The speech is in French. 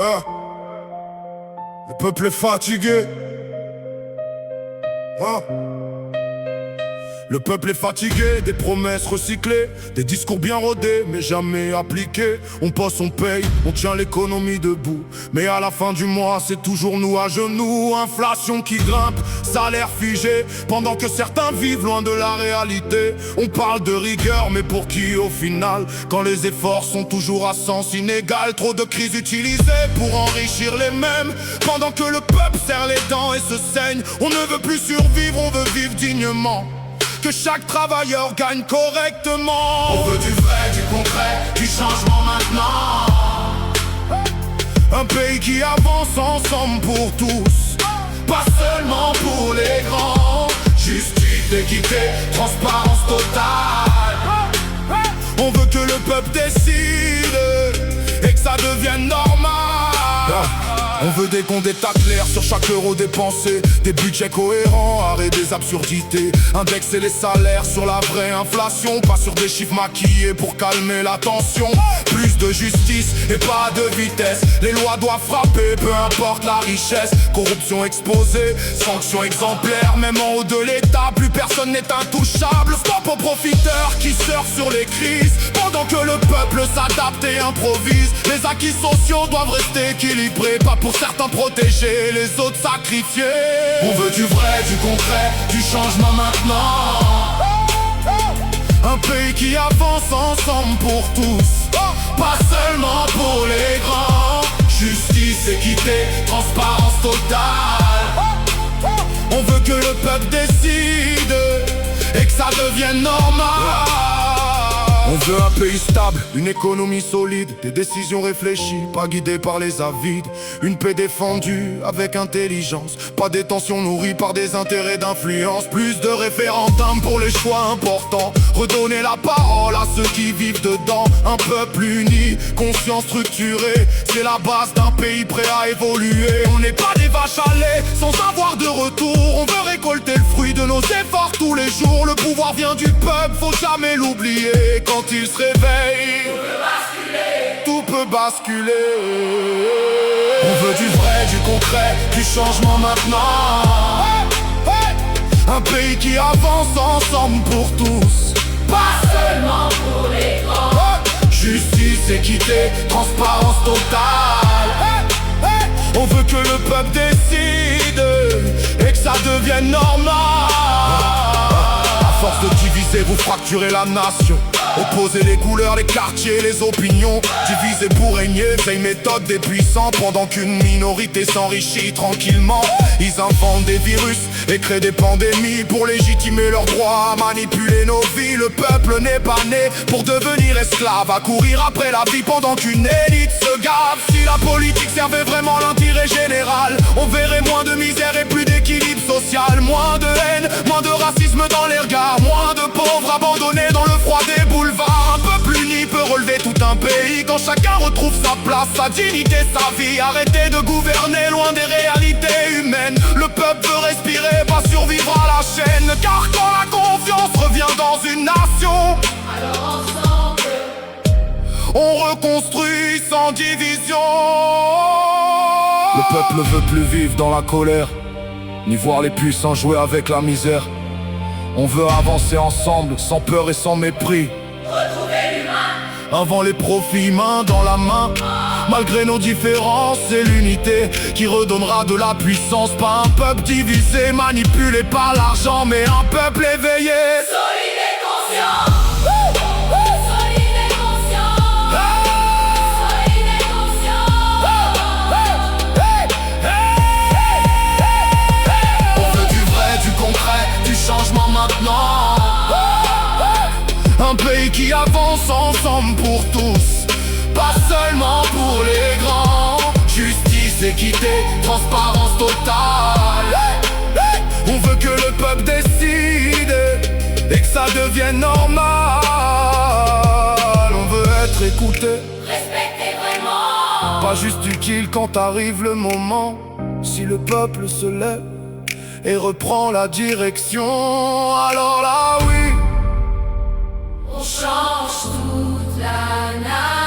Ah. Le peuple est fatigué. Ah. Le peuple est fatigué des promesses recyclées, des discours bien rodés mais jamais appliqués. On bosse, on paye, on tient l'économie debout, mais à la fin du mois c'est toujours nous à genoux. Inflation qui grimpe, salaire figé, pendant que certains vivent loin de la réalité. On parle de rigueur mais pour qui au final, quand les efforts sont toujours à sens inégal? Trop de crises utilisées pour enrichir les mêmes, pendant que le peuple serre les dents et se saigne. On ne veut plus survivre, on veut vivre dignement, que chaque travailleur gagne correctement. On veut du vrai, du concret, du changement maintenant. Un pays qui avance ensemble pour tous, pas seulement pour les grands. Justice, équité, transparence totale. On veut que le peuple décide et que ça devienne normal. On veut des comptes d'état clairs sur chaque euro dépensé, des budgets cohérents, arrêt des absurdités, indexer les salaires sur la vraie inflation, pas sur des chiffres maquillés pour calmer la tension. Plus de justice et pas de vitesse, les lois doivent frapper, peu importe la richesse. Corruption exposée, sanctions exemplaires, même en haut de l'État, plus personne n'est intouchable. Stop aux profiteurs qui surfent sur les crises, pendant que le peuple s'adapte et improvise. Les acquis sociaux doivent rester équilibrés, pas pour certains protégés, les autres sacrifiés. On veut du vrai, du concret, du changement maintenant. Un pays qui avance ensemble pour tous, pas seulement pour les grands. Justice, équité, transparence totale. On veut que le peuple décide et que ça devienne normal. On veut un pays stable, une économie solide, des décisions réfléchies, pas guidées par les avides. Une paix défendue avec intelligence, pas des tensions nourries par des intérêts d'influence. Plus de référendums pour les choix importants, redonner la parole à ceux qui vivent dedans. Un peuple uni, conscient, structuré, c'est la base d'un pays prêt à évoluer. On n'est pas des vaches à lait sans avoir de retour, on veut récolter le fruit de nos efforts tous les jours. Le pouvoir vient du peuple, faut jamais l'oublier. Quand il se réveille, tout peut basculer. On veut du vrai, du concret, du changement maintenant. Un pays qui avance ensemble pour tous, pas seulement pour les grands. Justice, équité, transparence totale. On veut que le peuple décide et que ça devienne normal. À force de diviser, vous fracturez la nation. Opposer les couleurs, les quartiers, les opinions. Diviser pour régner, vieille méthode des puissants. Pendant qu'une minorité s'enrichit tranquillement, ils inventent des virus et créent des pandémies pour légitimer leurs droits à manipuler nos vies. Le peuple n'est pas né pour devenir esclave, à courir après la vie pendant qu'une élite se gave. Si la politique servait vraiment l'intérêt général, on verrait moins de misère et plus d'équilibre social. Moins de haine, moins de racisme dans les regards, moins de pauvres abandonnés dans le froid des boulevards. Un peuple uni peut relever tout un pays quand chacun retrouve sa place, sa dignité, sa vie. Arrêtez de gouverner loin des réalités humaines. Le peuple veut respirer, pas survivre à la chaîne. Car quand la confiance revient dans une nation, alors ensemble on reconstruit sans division. Le peuple ne veut plus vivre dans la colère, ni voir les puissants jouer avec la misère. On veut avancer ensemble, sans peur et sans mépris. retrouver l'humain. Avant les profits, main dans la main. Malgré nos différences, c'est l'unité qui redonnera de la puissance. Pas un peuple divisé, manipulé par l'argent, mais un peuple éveillé, Solide et conscient. Solide et conscient. Solide et conscient. On veut du vrai, du concret, du changement maintenant. Un pays qui avance ensemble pour tous, pas seulement pour les grands. Justice, équité, transparence totale. On veut que le peuple décide et que ça devienne normal. On veut être écouté, Respectez vraiment. pas juste utile quand arrive le moment. Si le peuple se lève et reprend la direction, alors là oui, On change toute la nation.